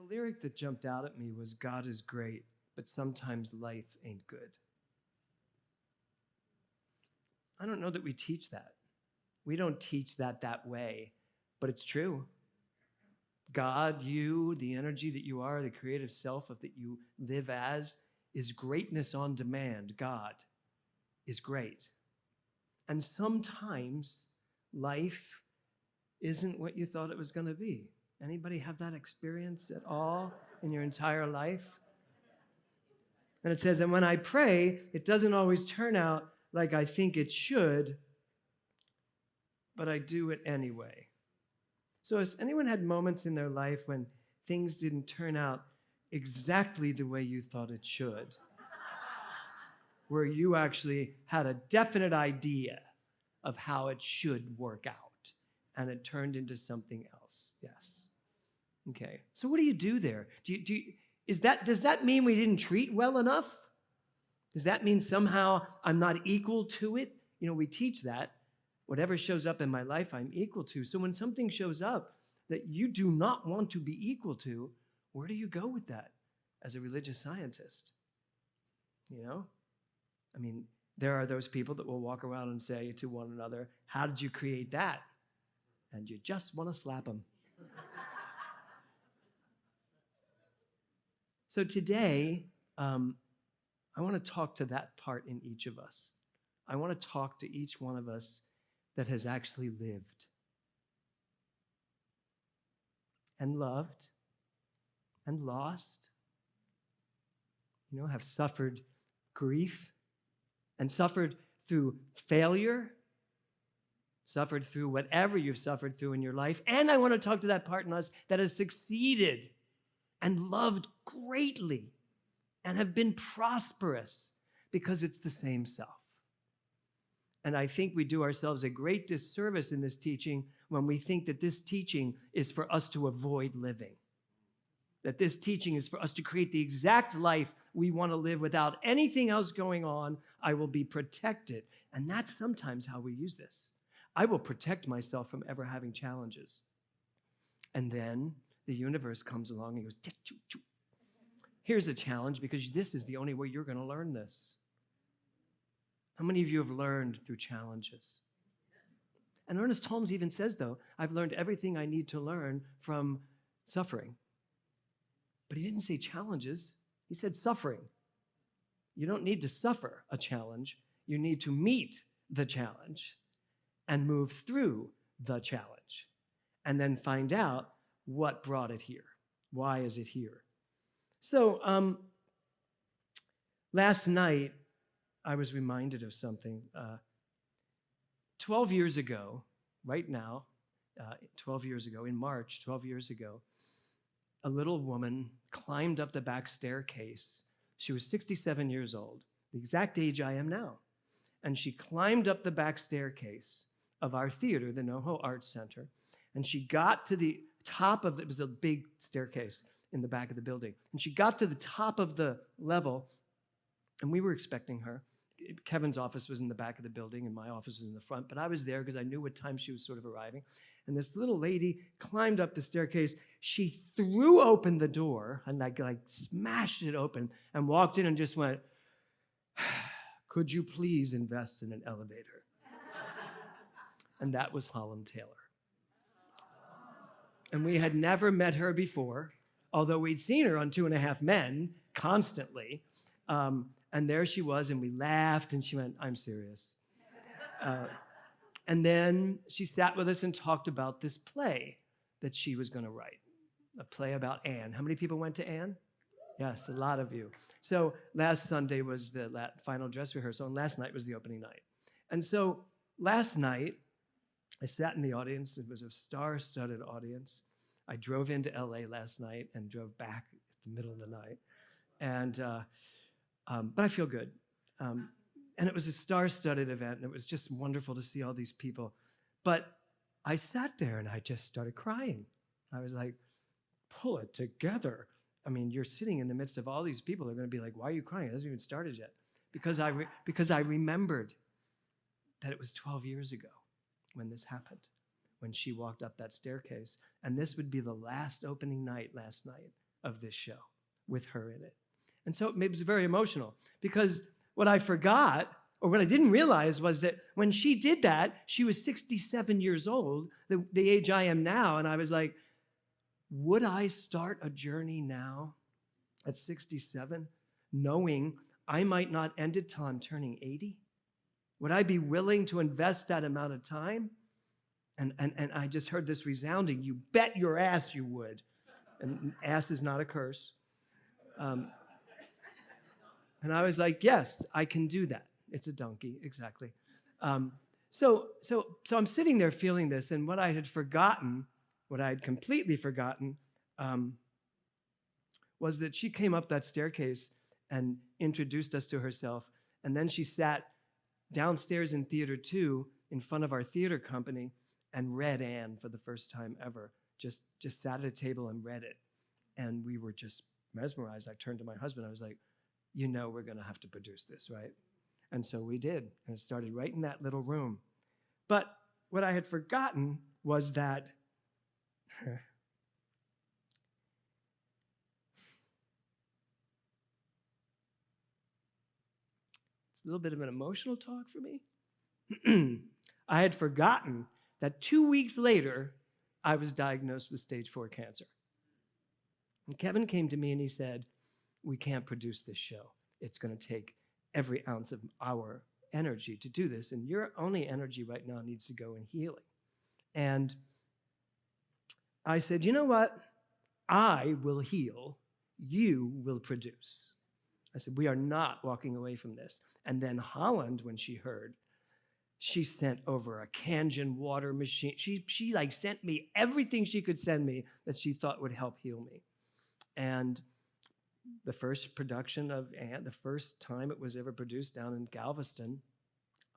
The lyric that jumped out at me was, God is great, but sometimes life ain't good. I don't know that we teach that. We don't teach that way, but it's true. God, you, the energy that you are, the creative self that you live as, is greatness on demand. God is great. And sometimes life isn't what you thought it was going to be. Anybody have that experience at all in your entire life? And it says, and when I pray, it doesn't always turn out like I think it should, but I do it anyway. So has anyone had moments in their life when things didn't turn out exactly the way you thought it should? Where you actually had a definite idea of how it should work out, and it turned into something else? Yes. Okay. So what do you do there? Does that mean we didn't treat well enough? Does that mean somehow I'm not equal to it? You know, we teach that. Whatever shows up in my life, I'm equal to. So when something shows up that you do not want to be equal to, where do you go with that as a religious scientist? You know? I mean, there are those people that will walk around and say to one another, how did you create that? And you just want to slap them. So today, I want to talk to that part in each of us. I want to talk to each one of us that has actually lived and loved and lost, have suffered grief and suffered through failure, suffered through whatever you've suffered through in your life. And I want to talk to that part in us that has succeeded and loved greatly and have been prosperous because it's the same self. And I think we do ourselves a great disservice in this teaching when we think that this teaching is for us to avoid living. That this teaching is for us to create the exact life we want to live without anything else going on. I will be protected. And that's sometimes how we use this. I will protect myself from ever having challenges. And then the universe comes along and goes, here's a challenge because this is the only way you're going to learn this. How many of you have learned through challenges? And Ernest Holmes even says, though, I've learned everything I need to learn from suffering. But he didn't say challenges. He said suffering. You don't need to suffer a challenge. You need to meet the challenge and move through the challenge and then find out what brought it here. Why is it here? So last night, I was reminded of something. 12 years ago, right now, 12 years ago, in March, 12 years ago, a little woman climbed up the back staircase. She was 67 years old, the exact age I am now. And she climbed up the back staircase of our theater, the NoHo Arts Center, and she got to the top of it was a big staircase in the back of the building. And she got to the top of the level, and we were expecting her. Kevin's office was in the back of the building, and my office was in the front, but I was there because I knew what time she was sort of arriving. And this little lady climbed up the staircase. She threw open the door and like smashed it open and walked in and just went, could you please invest in an elevator? And that was Holland Taylor. And we had never met her before, although we'd seen her on 2.5 Men constantly. And there she was, and we laughed, and she went, I'm serious. And then she sat with us and talked about this play that she was going to write, a play about Anne. How many people went to Anne? Yes, a lot of you. So last Sunday was the final dress rehearsal, and last night was the opening night. And so last night, I sat in the audience. It was a star-studded audience. I drove into LA last night and drove back at the middle of the night. And but I feel good. And it was a star-studded event, and it was just wonderful to see all these people. But I sat there, and I just started crying. I was like, pull it together. I mean, you're sitting in the midst of all these people. They're going to be like, why are you crying? It hasn't even started yet. Because I remembered that it was 12 years ago when this happened, when she walked up that staircase. And this would be the last opening night last night of this show with her in it. And so it was very emotional because what I forgot, or what I didn't realize, was that when she did that, she was 67 years old, the age I am now. And I was like, would I start a journey now at 67, knowing I might not end it till I'm turning 80? Would I be willing to invest that amount of time? And I just heard this resounding, you bet your ass you would. And ass is not a curse. And I was like, yes, I can do that. It's a donkey, exactly. So I'm sitting there feeling this, and what I had completely forgotten, was that she came up that staircase and introduced us to herself, and then she sat downstairs in Theater 2 in front of our theater company and read Anne for the first time ever. Just sat at a table and read it. And we were just mesmerized. I turned to my husband. I was like, you know we're going to have to produce this, right? And so we did. And it started right in that little room. But what I had forgotten was that it's a little bit of an emotional talk for me. I had forgotten that 2 weeks later, I was diagnosed with stage 4 cancer. And Kevin came to me and he said, we can't produce this show. It's going to take every ounce of our energy to do this, and your only energy right now needs to go in healing. And I said, you know what? I will heal. You will produce. I said, we are not walking away from this. And then Holland, when she heard, she sent over a Kangen water machine. She like sent me everything she could send me that she thought would help heal me. And the first production of Anne, the first time it was ever produced down in Galveston,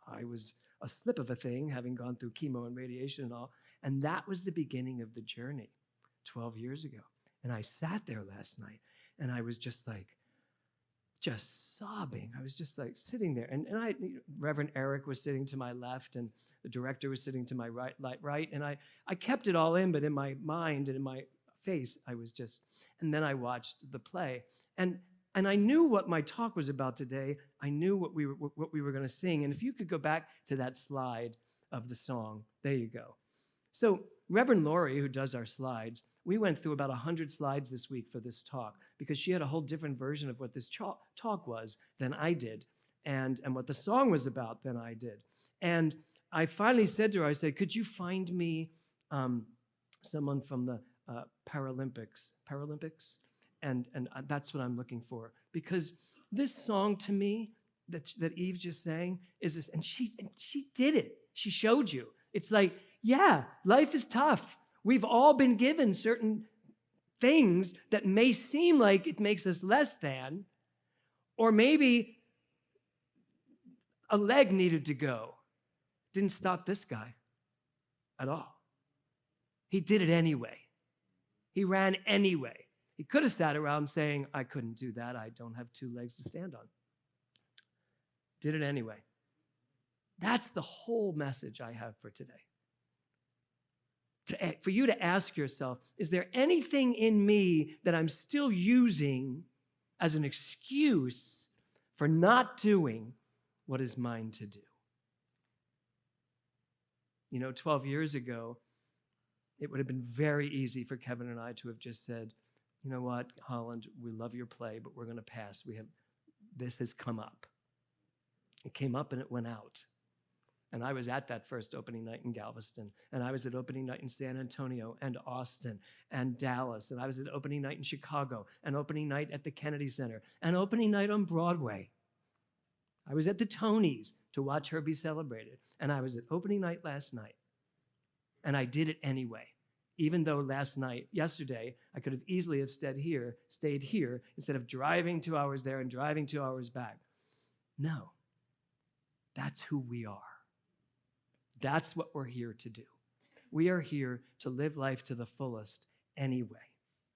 I was a slip of a thing, having gone through chemo and radiation and all. And that was the beginning of the journey 12 years ago. And I sat there last night and I was just sobbing. I was just like sitting there. And Reverend Eric was sitting to my left and the director was sitting to my right. And I kept it all in, but in my mind and in my face, I was just, and then I watched the play. And I knew what my talk was about today. I knew what we were going to sing. And if you could go back to that slide of the song, there you go. So Reverend Lori, who does our slides, we went through about 100 slides this week for this talk because she had a whole different version of what this talk was than I did, and what the song was about than I did. And I finally said to her, I said, could you find me someone from the Paralympics? And that's what I'm looking for. Because this song to me that Eve just sang is this, and she did it. She showed you. It's like, yeah, life is tough. We've all been given certain things that may seem like it makes us less than, or maybe a leg needed to go. Didn't stop this guy at all. He did it anyway. He ran anyway. He could have sat around saying, I couldn't do that. I don't have 2 legs to stand on. Did it anyway. That's the whole message I have for today. For you to ask yourself, is there anything in me that I'm still using as an excuse for not doing what is mine to do? 12 years ago, it would have been very easy for Kevin and I to have just said, you know what, Holland, we love your play, but we're going to pass. This has come up. It came up and it went out. And I was at that first opening night in Galveston, and I was at opening night in San Antonio and Austin and Dallas, and I was at opening night in Chicago, and opening night at the Kennedy Center, and opening night on Broadway. I was at the Tonys to watch her be celebrated, and I was at opening night last night. And I did it anyway, even though yesterday, I could have easily have stayed here instead of driving 2 hours there and driving 2 hours back. No, that's who we are. That's what we're here to do. We are here to live life to the fullest anyway,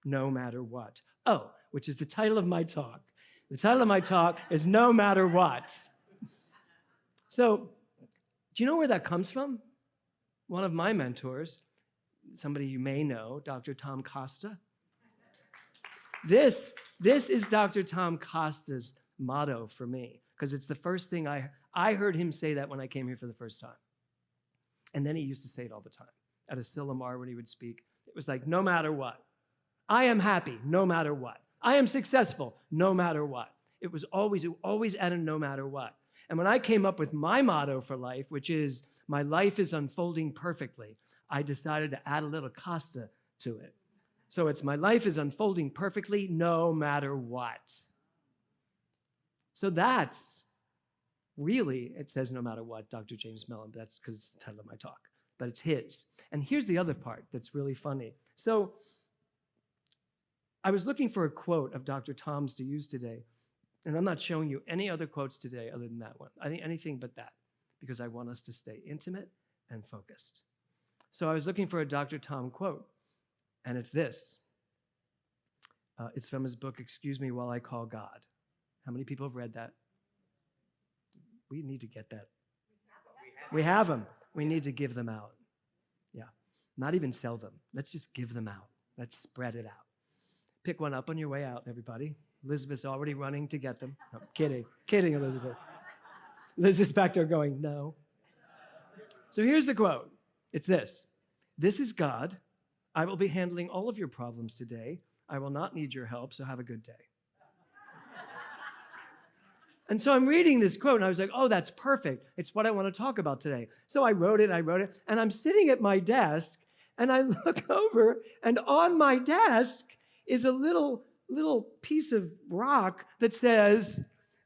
no matter what. Oh, which is the title of my talk. The title of my talk is No Matter What. So, do you know where that comes from? One of my mentors, somebody you may know, Dr. Tom Costa. This is Dr. Tom Costa's motto for me, because it's the first thing I heard him say that when I came here for the first time. And then he used to say it all the time. At a Sillamar when he would speak, it was like, no matter what. I am happy, no matter what. I am successful, no matter what. It was always at a no matter what. And when I came up with my motto for life, which is, my life is unfolding perfectly, I decided to add a little Costa to it. So it's, my life is unfolding perfectly no matter what. So that's really, it says no matter what, Dr. James Mellon, that's because it's the title of my talk, but it's his. And here's the other part that's really funny. So I was looking for a quote of Dr. Tom's to use today, and I'm not showing you any other quotes today other than that one. I think anything but that, because I want us to stay intimate and focused. So I was looking for a Dr. Tom quote, and it's this. It's from his book, Excuse Me While I Call God. How many people have read that? We need to get that. We have them. We need to give them out. Yeah. Not even sell them. Let's just give them out. Let's spread it out. Pick one up on your way out, everybody. Elizabeth's already running to get them. No, kidding. Kidding, Elizabeth. Liz is back there going, no. So here's the quote. It's this. This is God. I will be handling all of your problems today. I will not need your help, so have a good day. And so I'm reading this quote, and I was like, oh, that's perfect. It's what I want to talk about today. So I wrote it, and I'm sitting at my desk, and I look over, and on my desk is a little piece of rock that says,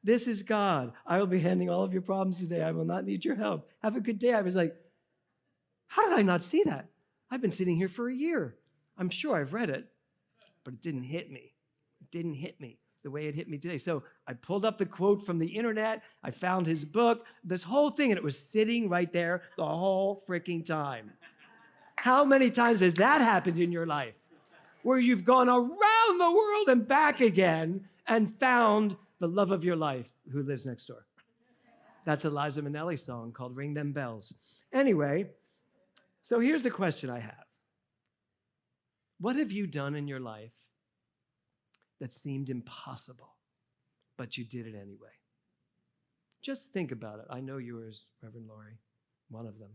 this is God. I will be handling all of your problems today. I will not need your help. Have a good day. I was like, how did I not see that? I've been sitting here for a year. I'm sure I've read it, but it didn't hit me. It didn't hit me the way it hit me today. So I pulled up the quote from the internet. I found his book, this whole thing, and it was sitting right there the whole freaking time. How many times has that happened in your life? Where you've gone around the world and back again and found the love of your life who lives next door. That's a Liza Minnelli song called Ring Them Bells. Anyway, so here's the question I have. What have you done in your life that seemed impossible, but you did it anyway? Just think about it. I know yours, Reverend Laurie, one of them.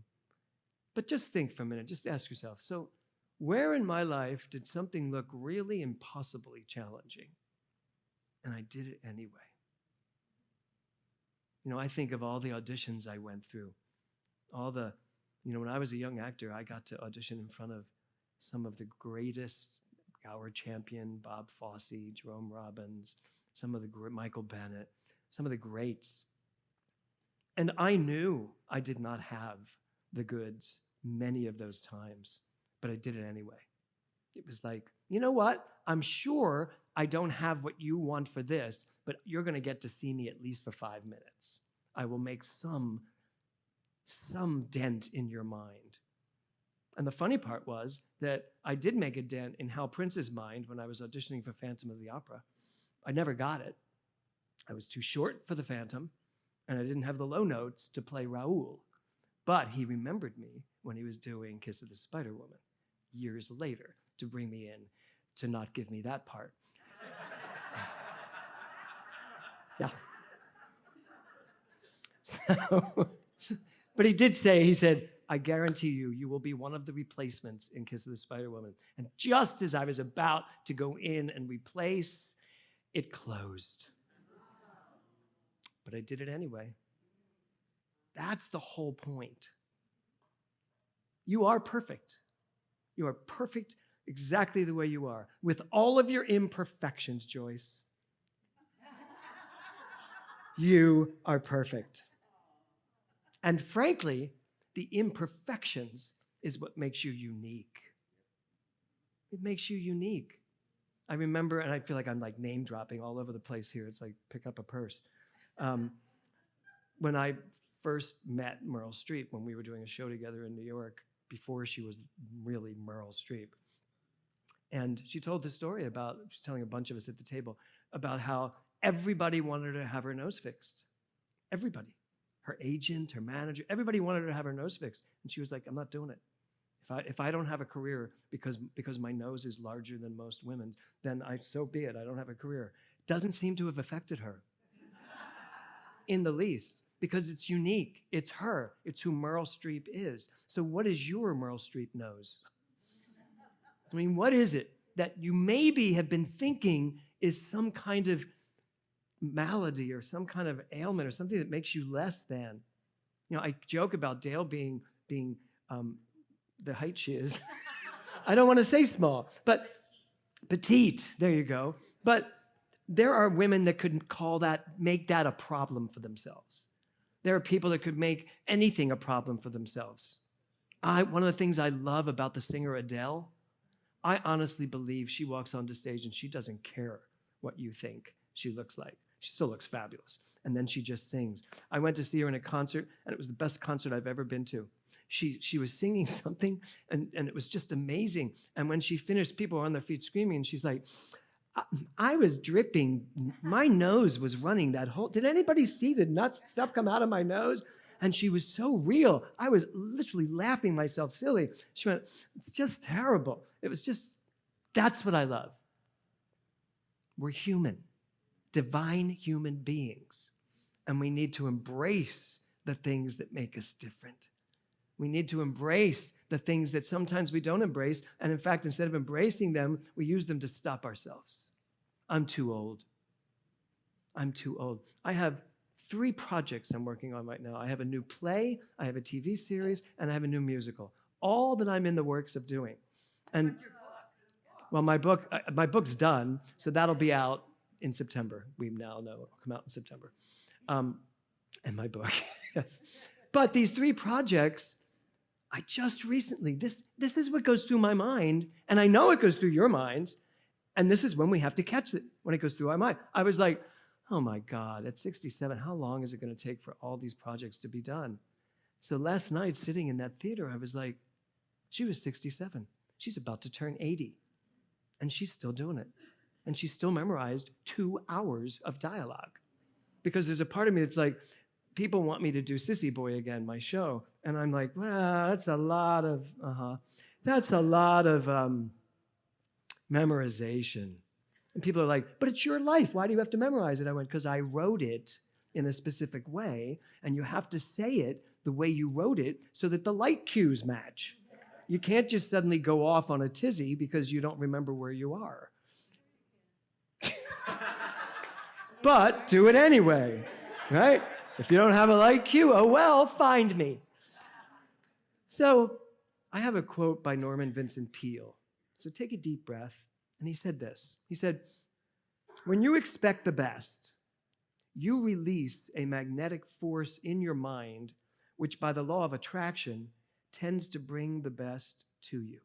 But just think for a minute. Just ask yourself, so where in my life did something look really impossibly challenging, and I did it anyway? You know, I think of all the auditions I went through, when I was a young actor, I got to audition in front of some of the greatest, Gower Champion, Bob Fosse, Jerome Robbins, Michael Bennett, some of the greats. And I knew I did not have the goods many of those times, but I did it anyway. It was like, you know what? I'm sure I don't have what you want for this, but you're going to get to see me at least for 5 minutes. I will make some dent in your mind. And the funny part was that I did make a dent in Hal Prince's mind when I was auditioning for Phantom of the Opera. I never got it. I was too short for the Phantom, and I didn't have the low notes to play Raoul. But he remembered me when he was doing Kiss of the Spider Woman years later to bring me in to not give me that part. Yeah. But he did say, he said, I guarantee you will be one of the replacements in Kiss of the Spider Woman. And just as I was about to go in and replace, it closed. But I did it anyway. That's the whole point. You are perfect. You are perfect exactly the way you are, with all of your imperfections, Joyce. You are perfect. And frankly, the imperfections is what makes you unique. It makes you unique. I remember, and I feel like I'm like name dropping all over the place here. It's like pick up a purse. When I first met Meryl Streep, when we were doing a show together in New York, before she was really Meryl Streep. And she told the story about, she's telling a bunch of us at the table, about how everybody wanted her to have her nose fixed. Everybody. Her agent, her manager, everybody wanted her to have her nose fixed. And she was like, I'm not doing it. If I don't have a career because my nose is larger than most women, then so be it. I don't have a career. Doesn't seem to have affected her in the least, because it's unique. It's her. It's who Meryl Streep is. So what is your Meryl Streep nose? I mean, what is it that you maybe have been thinking is some kind of malady or some kind of ailment or something that makes you less than? You know, I joke about Dale being the height she is. I don't want to say small, but petite. There you go. But there are women that could make that a problem for themselves. There are people that could make anything a problem for themselves. One of the things I love about the singer Adele, I honestly believe she walks onto stage and she doesn't care what you think she looks like. She still looks fabulous. And then she just sings. I went to see her in a concert, and it was the best concert I've ever been to. She was singing something, and it was just amazing. And when she finished, people were on their feet screaming, and she's like, I was dripping. My nose was running that whole, did anybody see the nuts stuff come out of my nose? And she was so real. I was literally laughing myself silly. She went, it's just terrible. It was just, that's what I love. We're human, divine human beings. And we need to embrace the things that make us different. We need to embrace the things that sometimes we don't embrace. And in fact, instead of embracing them, we use them to stop ourselves. I'm too old. I'm too old. I have 3 projects I'm working on right now. I have a new play, I have a TV series, and I have a new musical. All that I'm in the works of doing. And well, my book's done, so that'll be out in September. We now know it'll come out in September. And my book, yes. But these 3 projects, I just recently, this is what goes through my mind, and I know it goes through your minds, and this is when we have to catch it, when it goes through our mind. I was like, oh my God, at 67, how long is it going to take for all these projects to be done? So last night, sitting in that theater, I was like, she was 67. She's about to turn 80, and she's still doing it. And she still memorized 2 hours of dialogue. Because there's a part of me that's like, people want me to do Sissy Boy again, my show. And I'm like, well, that's a lot of memorization. And people are like, but it's your life. Why do you have to memorize it? I went, because I wrote it in a specific way, and you have to say it the way you wrote it so that the light cues match. You can't just suddenly go off on a tizzy because you don't remember where you are. But do it anyway, right? If you don't have a light cue, oh well, find me. So I have a quote by Norman Vincent Peale. So take a deep breath. And he said this. He said, when you expect the best, you release a magnetic force in your mind, which by the law of attraction tends to bring the best to you.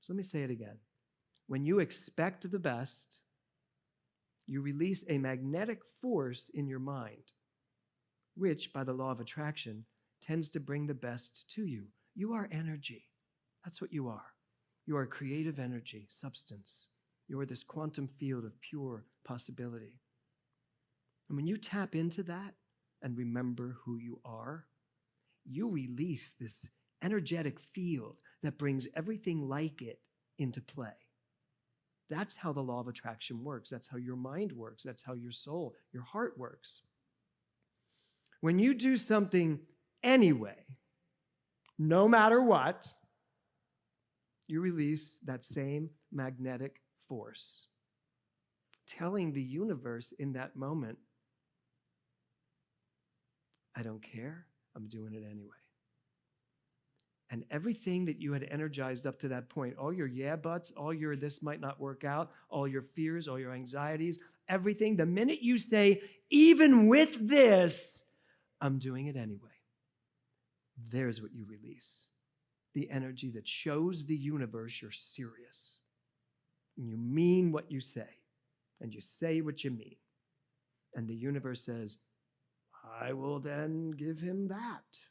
So let me say it again. When you expect the best, you release a magnetic force in your mind, which by the law of attraction tends to bring the best to you. You are energy. That's what you are. You are creative energy, substance. You are this quantum field of pure possibility. And when you tap into that and remember who you are, you release this energetic field that brings everything like it into play. That's how the law of attraction works. That's how your mind works. That's how your soul, your heart works. When you do something anyway, no matter what, you release that same magnetic force, telling the universe in that moment, I don't care, I'm doing it anyway. And everything that you had energized up to that point, all your yeah buts, all your this might not work out, all your fears, all your anxieties, everything, the minute you say, even with this, I'm doing it anyway, there's what you release. The energy that shows the universe you're serious. And you mean what you say. And you say what you mean. And the universe says, I will then give him that.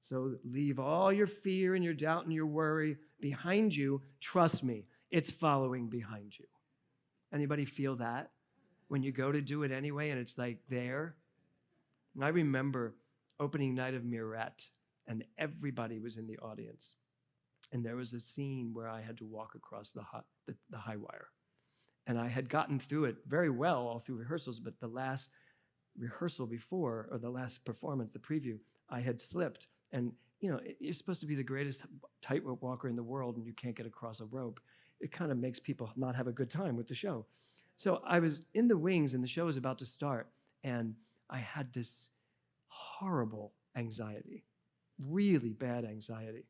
So leave all your fear and your doubt and your worry behind you. Trust me, it's following behind you. Anybody feel that? When you go to do it anyway and it's like there? I remember opening night of Mirette. and everybody was in the audience. And there was a scene where I had to walk across the high wire. And I had gotten through it very well all through rehearsals, but the last rehearsal before, or the last performance, the preview, I had slipped. And you're supposed to be the greatest tightrope walker in the world, and you can't get across a rope. It kind of makes people not have a good time with the show. So I was in the wings, and the show was about to start, and I had this horrible anxiety, really bad anxiety.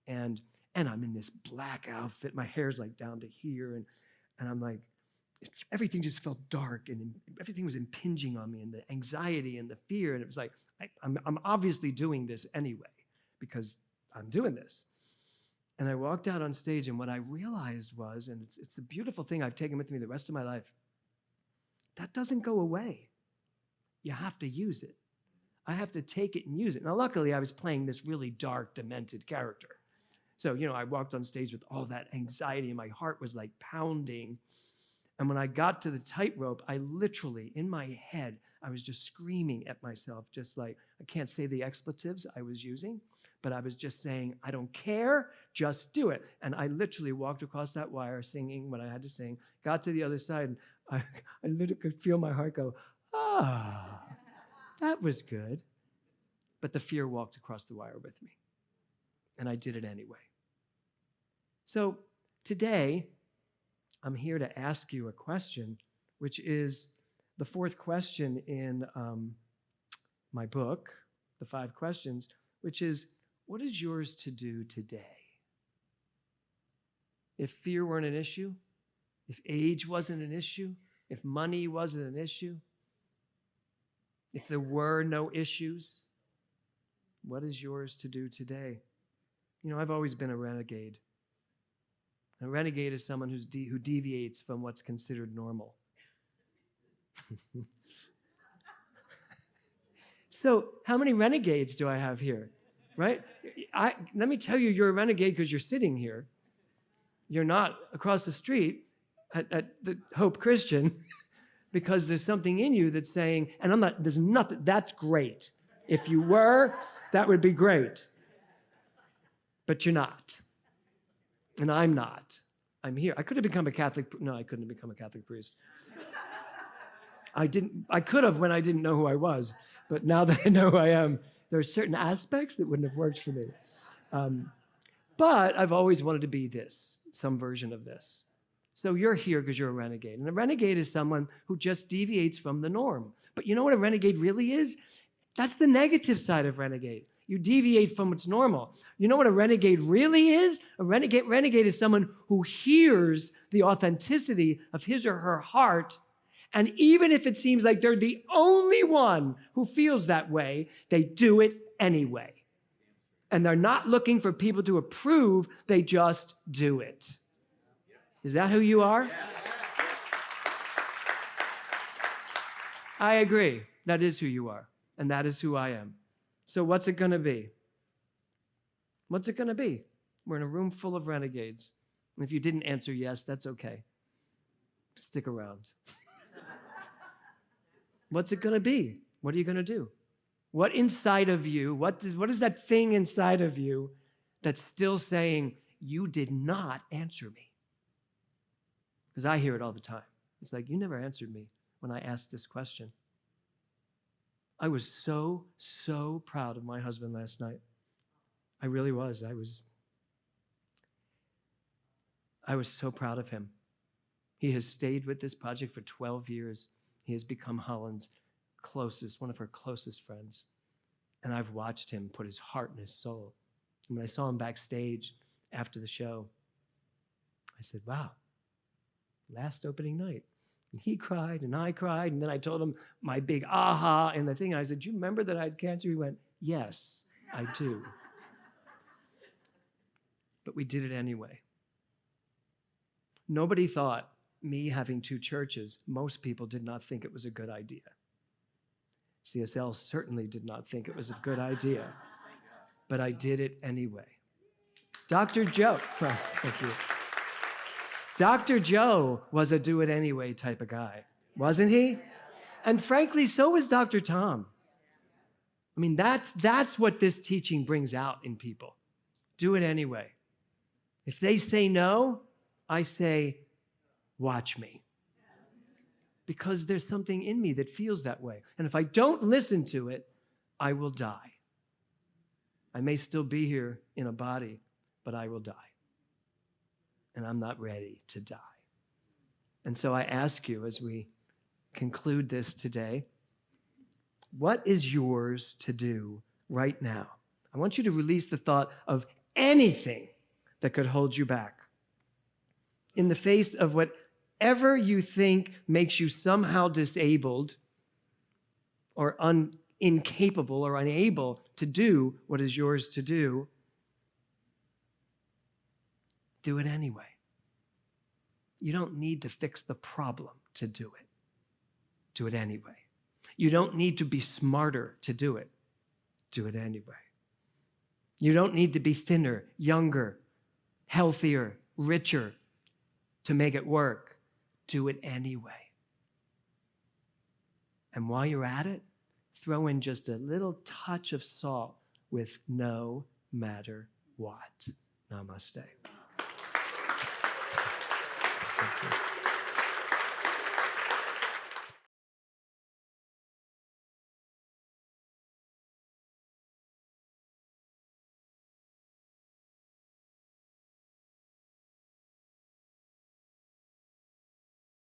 And I'm in this black outfit. My hair's like down to here, and I'm like, everything just felt dark, and everything was impinging on me, and the anxiety and the fear, and it was like, I'm obviously doing this anyway, because I'm doing this. And I walked out on stage, and what I realized was, and it's a beautiful thing I've taken with me the rest of my life, that doesn't go away. You have to use it. I have to take it and use it. Now, luckily, I was playing this really dark, demented character. So, I walked on stage with all that anxiety, and my heart was like pounding. And when I got to the tightrope, I literally, in my head, I was just screaming at myself, just like, I can't say the expletives I was using, but I was just saying, I don't care, just do it. And I literally walked across that wire singing what I had to sing, got to the other side, and I literally could feel my heart go, that was good. But the fear walked across the wire with me, and I did it anyway. So today, I'm here to ask you a question, which is the fourth question in my book, The 5 Questions, which is, what is yours to do today? If fear weren't an issue, if age wasn't an issue, if money wasn't an issue, if there were no issues, what is yours to do today? I've always been a renegade. A renegade is someone who deviates from what's considered normal. So how many renegades do I have here, right? Let me tell you, you're a renegade because you're sitting here. You're not across the street at the Hope Christian because there's something in you that's saying, and there's nothing, that's great. If you were, that would be great. But you're not. And I'm not. I'm here. I could have become a Catholic. No, I couldn't have become a Catholic priest. I could have when I didn't know who I was. But now that I know who I am, there are certain aspects that wouldn't have worked for me. But I've always wanted to be this, some version of this. So you're here because you're a renegade. And a renegade is someone who just deviates from the norm. But you know what a renegade really is? That's the negative side of renegade. You deviate from what's normal. You know what a renegade really is? A renegade is someone who hears the authenticity of his or her heart, and even if it seems like they're the only one who feels that way, they do it anyway. And they're not looking for people to approve, they just do it. Is that who you are? I agree. That is who you are, and that is who I am. So what's it going to be? What's it going to be? We're in a room full of renegades. And if you didn't answer yes, that's okay. Stick around. What's it going to be? What are you going to do? What inside of you, what is that thing inside of you that's still saying, you did not answer me? Because I hear it all the time. It's like, you never answered me when I asked this question. I was so, so proud of my husband last night. I really was. I was so proud of him. He has stayed with this project for 12 years. He has become Holland's one of her closest friends. And I've watched him put his heart and his soul. And when I saw him backstage after the show, I said, wow, last opening night. And he cried, and I cried, and then I told him my big aha and the thing. And I said, do you remember that I had cancer? He went, yes, I do. But we did it anyway. Nobody thought me having 2 churches, most people did not think it was a good idea. CSL certainly did not think it was a good idea, but I did it anyway. Dr. Joe, well, thank you. Dr. Joe was a do-it-anyway type of guy, wasn't he? And frankly, so was Dr. Tom. I mean, that's what this teaching brings out in people. Do it anyway. If they say no, I say, watch me. Because there's something in me that feels that way. And if I don't listen to it, I will die. I may still be here in a body, but I will die. And I'm not ready to die. And so I ask you as we conclude this today, what is yours to do right now? I want you to release the thought of anything that could hold you back. In the face of whatever you think makes you somehow disabled or incapable or unable to do what is yours to do, do it anyway. You don't need to fix the problem to do it. Do it anyway. You don't need to be smarter to do it. Do it anyway. You don't need to be thinner, younger, healthier, richer to make it work. Do it anyway. And while you're at it, throw in just a little touch of salt with no matter what. Namaste. Thank you.